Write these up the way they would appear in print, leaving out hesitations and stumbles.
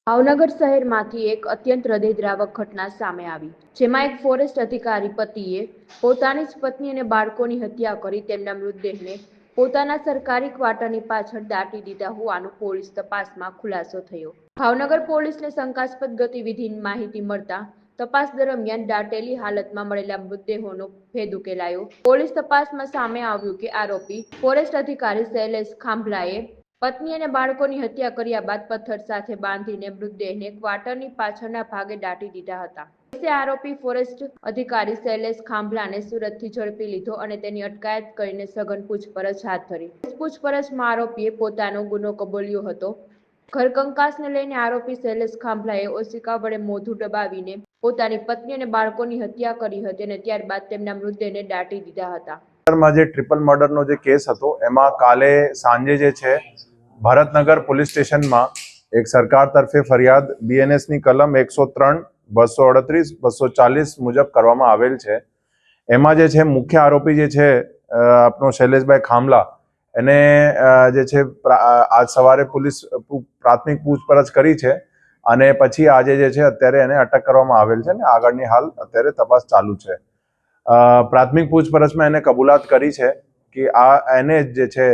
ભાવનગર શહેરમાંથી એક અત્યંત હૃદયદ્રાવક ઘટના સામે આવી, જેમાં એક ફોરેસ્ટ અધિકારી પતિએ પોતાની જ પત્ની અને બાળકોની હત્યા કરી તેમના મૃતદેહને પોતાના સરકારી ક્વાર્ટરની પાછળ દાટી દીધા હોવાનું પોલીસ તપાસમાં ખુલાસો થયો. ભાવનગર પોલીસને શંકાસ્પદ ગતિવિધિની માહિતી મળતા તપાસ દરમિયાન દાટેલી હાલતમાં મળેલા મૃતદેહોનો ભેદ ઉકેલાયો. પોલીસ તપાસમાં સામે આવ્યું કે આરોપી ફોરેસ્ટ અધિકારી શૈલેષ ખાંભલાએ પત્ની અને બાળકોની હત્યા કર્યા બાદ પથ્થર સાથે બાંધીને મૃતદેહને ક્વાર્ટરની પાછળના ભાગે દાટી દીધા હતા. પોલીસે આરોપી ફોરેસ્ટ અધિકારી શૈલેષ ખાંભલાને સુરતથી ઝડપી લીધો અને તેની અટકાયત કરીને સઘન પૂછપરછ હાથ ધરી. પૂછપરછમાં આરોપીએ પોતાનો ગુનો કબૂલ્યો હતો. ઘરકંકાસને લઈને આરોપી શૈલેષ ખાંભલાએ ઓશિકા વડે મોઢું દબાવીને પોતાની પત્ની અને બાળકોની હત્યા કરી હતી અને ત્યારબાદ તેમના મૃતદેહને દાટી દીધા હતા. જે ટ્રિપલ મર્ડરનો જે કેસ હતો એમાં કાલે સાંજે જે છે ભરતનગર પોલીસ સ્ટેશનમાં એક સરકાર તરફે ફરિયાદ બીએનએસની કલમ 103, 238, 240 મુજબ કરવામાં આવેલ છે. એમાં જે છે મુખ્ય આરોપી જે છે આપણો શૈલેષભાઈ ખાંભલા એને જે છે આજ સવારે પોલીસ પ્રાથમિક પૂછપરછ કરી છે અને પછી આજે જે છે અત્યારે એને અટક કરવામાં આવેલ છે અને આગળની હાલ અત્યારે તપાસ ચાલુ છે. પ્રાથમિક પૂછપરછમાં એને કબૂલાત કરી છે કે આ એને જે છે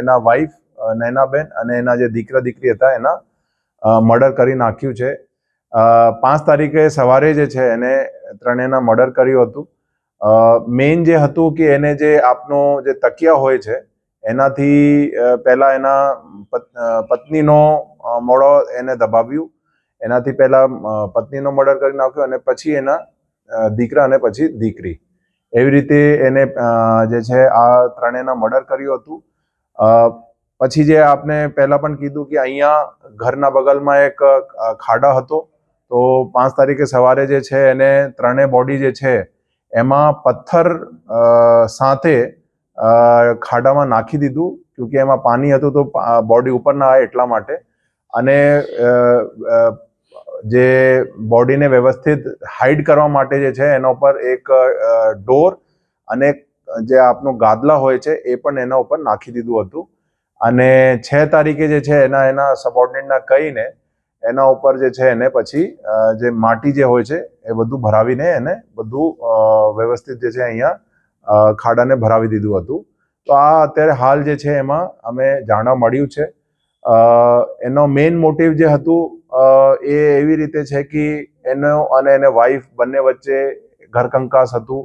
એના વાઈફ નૈનાબેન અને એના જે દીકરા દીકરી હતા એના મર્ડર કરી નાખ્યું છે. 5 તારીખે સવારે જે છે એને ત્રણેયના મર્ડર કર્યું હતું. મેઇન જે હતું કે એને જે આપનો જે તકિયા હોય છે એનાથી પહેલા એના પત્નીનો મોઢો એને દબાવ્યું, એનાથી પહેલા પત્નીનો મર્ડર કરી નાખ્યો અને પછી એના દીકરા અને પછી દીકરી, એવી રીતે એને જે છે આ ત્રણેયના મર્ડર કર્યું હતું. પછી જે આપને પહેલા પણ કીધું કે અહીંયા ઘરના બગલમાં એક ખાડા હતો, તો 5 તારીખે સવારે જે છે એને ત્રણેય બોડી જે છે એમાં પથ્થર સાથે ખાડામાં નાખી દીધું, કેમકે એમાં પાણી હતું તો બોડી ઉપર ના આવે એટલા માટે. અને જે બોડીને વ્યવસ્થિત હાઇડ કરવા માટે જે છે એના ઉપર એક ડોર અને જે આપનું ગાદલા હોય છે એ પણ એના ઉપર નાખી દીધું હતું. અને 6 તારીખે જે છે એના સબોર્ડિનેટના કહીને એના ઉપર જે છે એને પછી જે માટી જે હોય છે એ બધું ભરાવીને એને બધું વ્યવસ્થિત જે છે અહીંયા ખાડાને ભરાવી દીધું હતું. તો આ અત્યારે હાલ જે છે એમાં અમે જાણવા મળ્યું છે. એનો મેઇન મોટિવ જે હતું એ એવી રીતે છે કે એનો અને એને વાઈફ બંને વચ્ચે ઘરકંકાસ હતું.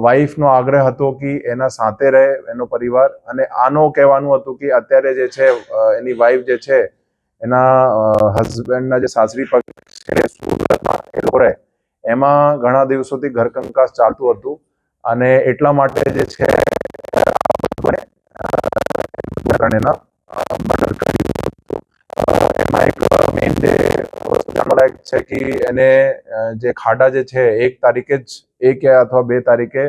વાઈફનો આગ્રહ હતો કે એના સાથે રહે એનો પરિવાર, અને આનો કહેવાનું હતું કે અત્યારે જે છે એની વાઈફ જે છે એના હસબન્ડના જે સાસરી પક્ષ છે સુરતમાં એ લોકો રહે, એમાં ઘણા દિવસોથી ઘરકંકાસ ચાલતું હતું અને એટલા માટે જે છે એના મર્ડર કર્યું હતું. એમાં એક મેઇન જે વસ્તુ જાણવા છે કે એને જે ખાડા જે છે 1 તારીખે જ 1 અથવા 2 તારીખે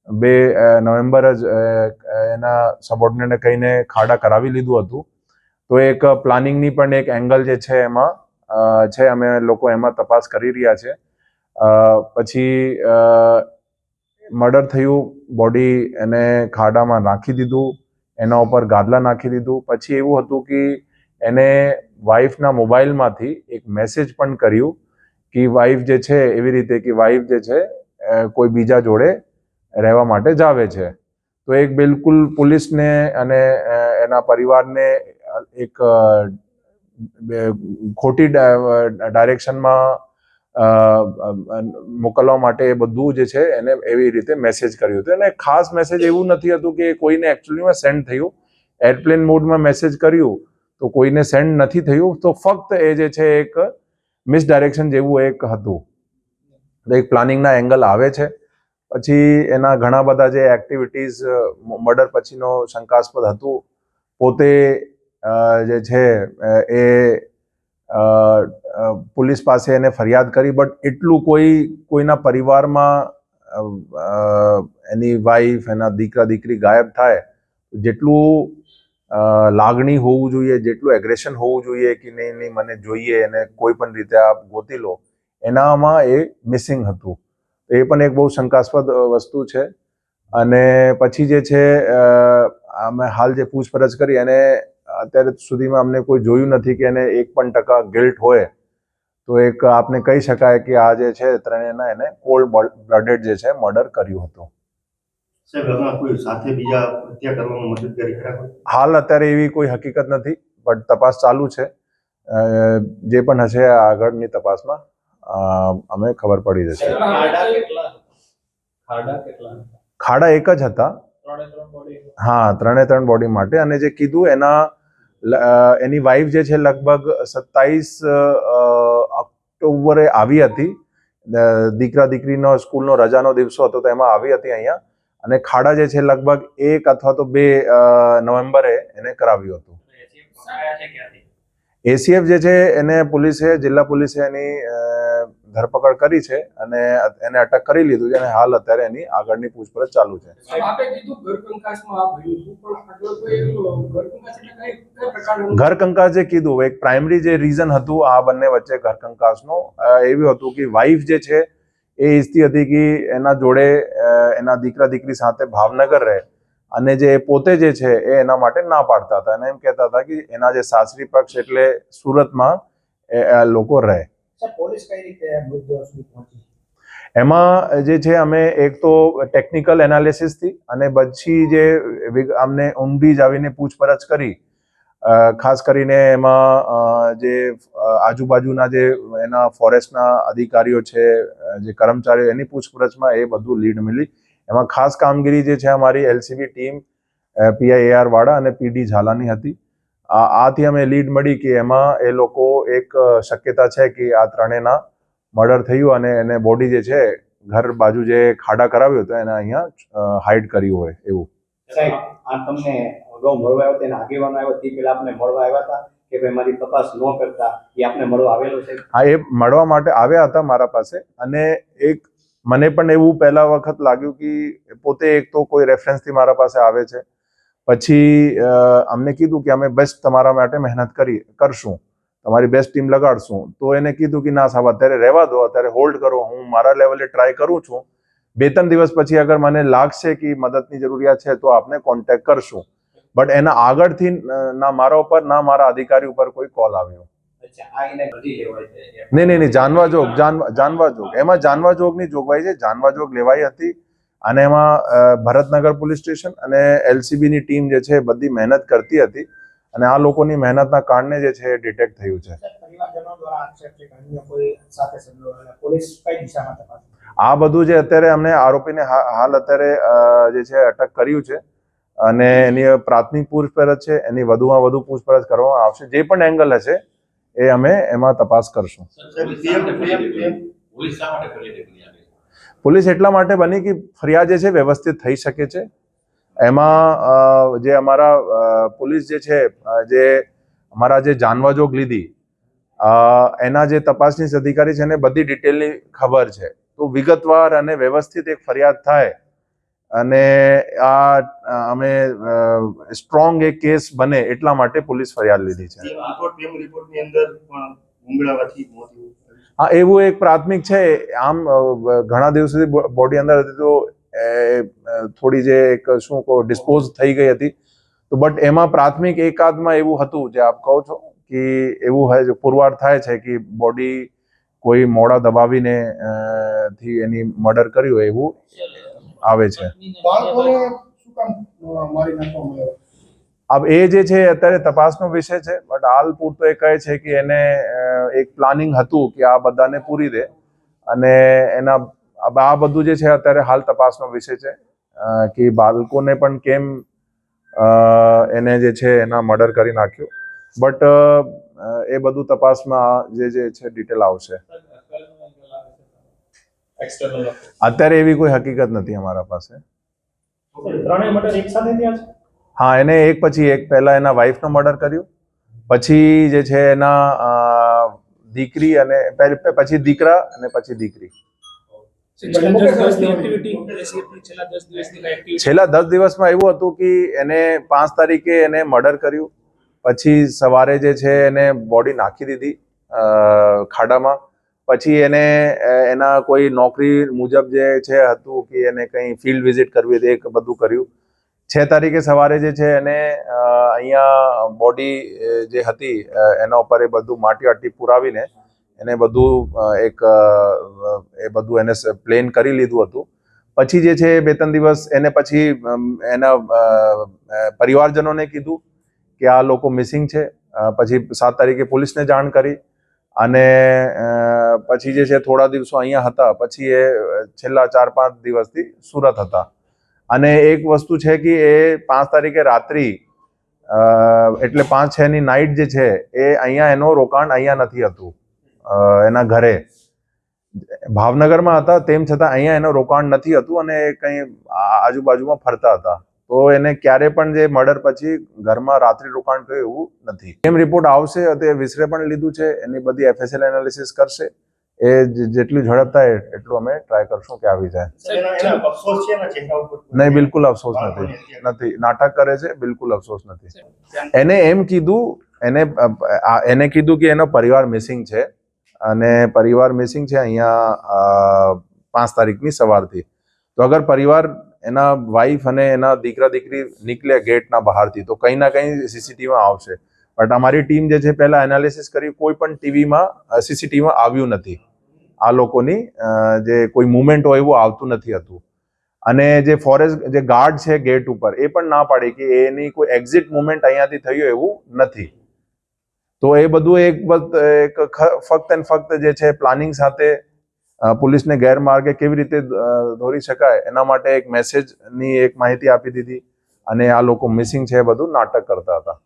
2 નવેમ્બર જ એના સબોર્ડિનેટને કહીને ખાડા કરાવી લીધું હતું. તો એક પ્લાનિંગની પણ એક એંગલ જે છે એમાં છે, અમે લોકો એમાં તપાસ કરી રહ્યા છે. પછી મર્ડર થયું, બોડી એને ખાડામાં નાખી દીધું, એના ઉપર ગાદલા નાખી દીધું. પછી એવું હતું કે એને વાઈફના મોબાઈલમાંથી એક મેસેજ પણ કર્યું કે વાઈફ જે છે એવી રીતે કે વાઈફ જે છે કોઈ બીજા જોડે રહેવા માટે જાવે છે. તો એક બિલકુલ પોલીસને અને એના પરિવારને એક ખોટી ડાયરેક્શનમાં મોકલવા માટે એ બધું જે છે એને એવી રીતે મેસેજ કર્યું હતું. અને ખાસ મેસેજ એવું નથી હતું કે કોઈને એકચ્યુઅલીમાં સેન્ડ થયું. એરપ્લેન મોડમાં મેસેજ કર્યું તો કોઈને સેન્ડ નથી થયું, તો ફક્ત એ જે છે એક મિસડાયરેક્શન જેવું એક હતું. એક પ્લાનિંગના એંગલ આવે છે. પછી એના ઘણા બધા જે એક્ટિવિટીઝ મર્ડર પછીનો શંકાસ્પદ હતું. પોતે જે છે એ પોલીસ પાસે એને ફરિયાદ કરી, બટ એટલું કોઈના પરિવારમાં એની વાઈફ, એના દીકરા દીકરી ગાયબ થાય, જેટલું લાગણી હોવું જોઈએ, જેટલું એગ્રેશન હોવું જોઈએ કે નહીં મને જોઈએ એને કોઈ પણ રીતે આપ ગોતી લો, એનામાં એ મિસિંગ હતું. એ પણ એક બહુ શંકાસ્પદ વસ્તુ છે. અને પછી જે છે અમે હાલ જે પૂછપરછ કરી એને અત્યારે સુધીમાં અમને કોઈ જોયું નથી કે એને 1% ગિલ્ટ હોય. તો એક આપને કહી શકાય કે આ જે છે ત્રણેયના એને કોલ્ડ બ્લડેડ જે છે મર્ડર કર્યું હતું. હાલ અત્યારે એવી કોઈ હકીકત નથી, બટ તપાસ ચાલુ છે. જે પણ હશે આગળની તપાસમાં અમે ખબર પડી જશે. ખાડા એક જ હતા. હા, 3 બોડી માટે. અને જે કીધું એની વાઈફ જે છે લગભગ 27 ઓક્ટોબરે આવી હતી. દીકરા દીકરીનો સ્કૂલનો રજાનો દિવસો હતો તો એમાં આવી હતી અહીંયા. અને ખાડા જે છે લગભગ 1 અથવા તો 2 નવેમ્બરે એને કરાવ્યું હતું. એસીએફ જે છે એને જિલ્લા પોલીસે એની ધરપકડ કરી છે અને એને અટક કરી લીધું છે અને હાલ અત્યારે એની આગળની પૂછપરછ ચાલુ છે. ઘરકંકાસ જે કીધું, એક પ્રાઇમરી જે રીઝન હતું આ બંને વચ્ચે ઘરકંકાસનો એવું હતું કે વાઈફ જે છે એ ઈચ્છતી હતી કે એના જોડે એના દીકરા દીકરી સાથે ભાવનગર રહે, અને જે પોતે જે છે એ એના માટે ના પાડતા હતા અને એમ કહેતા હતા કે એના જે સાસરી પક્ષ એટલે સુરતમાં લોકો રહે. એમાં જે છે અમે એક તો ટેકનિકલ એનાલિસિસથી અને પછી જે અમને ઊંડી જ આવીને પૂછપરછ કરી, ખાસ કરીને એમાં જે આજુબાજુના જે એના ફોરેસ્ટના અધિકારીઓ છે, જે કર્મચારીઓ, એની પૂછપરછમાં એ બધું લીડ મળી. એમાં ખાસ કામગીરી જે છે અમારી એલસીબી ટીમ PIAR વાળા અને PD ઝાલાની હતી. આથી અમે લીડ મળી કે એમાં એ લોકો એક શક્યતા છે કે આ ત્રણેયના મર્ડર થયું અને એને બોડી જે છે ઘર બાજુ જે ખાડા કરાવ્યો હતો એને અહીંયા હાઇડ કર્યું હોય એવું. સાહેબ, આ તમને અગાઉ મળવા આવ્યો તેના આગેવાનો આવ્યો તે પહેલા આપને મળવા આવ્યા હતા કે ભાઈ મારી તપાસ ન કરતા એ આપને મળવા આવેલો છે? હા, એ મળવા માટે આવ્યા હતા મારા પાસે. અને એક મને પણ એવું પહેલા વખત લાગ્યું કે પોતે એક તો કોઈ રેફરન્સથી મારા પાસે આવે છે. પછી અમને કીધું કે અમે બેસ્ટ તમારા માટે મહેનત કરશું, તમારી બેસ્ટ ટીમ લગાડશું. તો એને કીધું કે ના સાહેબ, અત્યારે રહેવા દો, અત્યારે હોલ્ડ કરો, હું મારા લેવલે ટ્રાય કરું છું. 2-3 દિવસ પછી અગર મને લાગશે કે મદદની જરૂરિયાત છે તો આપને કોન્ટેક્ટ કરશું. બટ એના આગળથી ના મારા ઉપર ના મારા અધિકારી ઉપર કોઈ કોલ આવ્યો. નહીં, જાનવા જોગ એમાં જાનવા જોગની જોગવાઈ છે. જાનવા જોગ લેવાઈ હતી અને એમાં ભરતનગર પોલીસ સ્ટેશન અને LCBની ટીમ જે છે બધી મહેનત કરતી હતી અને આ લોકોની મહેનતના કારણે જે છે ડિટેક્ટ થયું છે. આ બધું જે અત્યારે અમને આરોપીને હાલ અત્યારે જે છે અટક કર્યું છે અને એની પ્રાથમિક પૂછપરછ છે. એની વધુમાં વધુ પૂછપરછ કરવામાં આવશે. જે પણ એંગલ હશે એ અમે એમાં તપાસ કરશું. પોલીસ એટલા માટે બની કે ફરિયાદ જે છે વ્યવસ્થિત થઈ શકે છે. એમાં જે અમારા પોલીસ જે છે, જે અમારા જે જાનવા જોગ લીધી, એના જે તપાસનીશ અધિકારી છે એને બધી ડિટેલની ખબર છે. તો વિગતવાર અને વ્યવસ્થિત એક ફરિયાદ થાય અને અમે સ્ટ્રોંગ એક કેસ બને એટલા માટે પોલીસ ફરિયાદ લીધી છે. હા, એવું એક પ્રાથમિક છે. આમ ઘણા દિવસ સુધી બોડી અંદર હતી તો થોડી જે એક શું કહો ડિસ્પોઝ થઈ ગઈ હતી. તો બટ એમાં પ્રાથમિક એકાદમાં એવું હતું જે આપ કહો છો કે એવું પુરવાર થાય છે કે બોડી કોઈ મોડા દબાવીને થી એની મર્ડર કર્યું હોય એવું આવે છે. अब એ જે છે અત્યારે તપાસનો વિષય છે. બટ હાલ પૂરતો એ કહે છે કે એને એક પ્લાનિંગ હતું કે આ બધાને પૂરી દે અને આ બધું જે છે અત્યારે હાલ તપાસનો વિષય છે કે બાળકોને પણ કેમ એને જે છે એના મર્ડર કરી નાખ્યું. બટ એ બધું તપાસમાં જે છે ડિટેલ આવશે. અત્યારે એવી કોઈ હકીકત નથી અમારા પાસે. હા, એને એક પછી એક. પહેલા એના વાઈફનો મર્ડર કર્યું, પછી જે છે એના દીકરી અને પછી દીકરા અને પછી દીકરી. છેલ્લા 10 દિવસમાં એવું હતું કે એને 5 તારીખે એને મર્ડર કર્યું, પછી સવારે જે છે એને બોડી નાખી દીધી ખાડામાં. પછી એને એના કોઈ નોકરી મુજબ જે છે હતું કે એને કંઈ ફિલ્ડ વિઝિટ કરવી હતી, એ બધું કર્યું. 6 તારીખે સવારે જે છે એને અહીંયા બોડી જે હતી એના ઉપર એ બધું માટી આટી પુરાવીને એને બધું એ બધું એને પ્લેન કરી લીધું હતું. પછી જે છે 2-3 દિવસ એને પછી એના પરિવારજનોને કીધું કે આ લોકો મિસિંગ છે. પછી 7 તારીખે પોલીસને જાણ કરી અને પછી જે છે થોડા દિવસો અહીંયા હતા. પછી એ છેલ્લા 4-5 દિવસથી સુરત હતા. અને એક વસ્તુ છે કે એ 5 તારીખે રાત્રિ એટલે 5-6 ની નાઇટ જે છે એ અહીંયા એનો રોકાણ અહીંયા નથી હતું. એના ઘરે ભાવનગરમાં હતા, તેમ છતાં અહીંયા એનું રોકાણ નથી હતું અને કંઈ આજુબાજુમાં ફરતા હતા. તો એને ક્યારે પણ જે મર્ડર પછી ઘરમાં રાત્રિ રોકાણ થયું એવું નથી. એમ રિપોર્ટ આવશે, તે વિસરે પણ લીધું છે, એની બધી FSL એનાલિસિસ કરશે. એ જેટલું ઝડપ થાય એટલું અમે ટ્રાય કરશું કે આવી જાય. નહીં, બિલકુલ અફસોસ નથી. નાટક કરે છે, બિલકુલ અફસોસ નથી. એને એમ કીધું, એને કીધું કે એનો પરિવાર મિસિંગ છે અને પરિવાર મિસિંગ છે અહીંયા 5 તારીખની સવારથી. તો અગર પરિવાર એના વાઈફ અને એના દીકરા દીકરી નીકળે ગેટના બહારથી તો કંઈ ના કંઈ સીસીટીવીમાં આવશે. બટ અમારી ટીમ જે છે પહેલા એનાલિસિસ કરી, કોઈ પણ ટીવીમાં સીસીટીવીમાં આવ્યું નથી. આ લોકોની જે કોઈ મુવમેન્ટ હોય એવું આવતું નથી હતું. અને જે ફોરેસ્ટ જે ગાર્ડ છે ગેટ ઉપર એ પણ ના પાડી કે એની કોઈ એક્ઝિટ મુવમેન્ટ અહીંયાથી થયું એવું નથી. તો એ બધું એક ફક્ત અને ફક્ત જે છે પ્લાનિંગ સાથે પોલીસને ગેરમાર્ગે કેવી રીતે દોરી શકાય એના માટે એક મેસેજની એક માહિતી આપી દીધી અને આ લોકો મિસિંગ છે એ બધું નાટક કરતા હતા.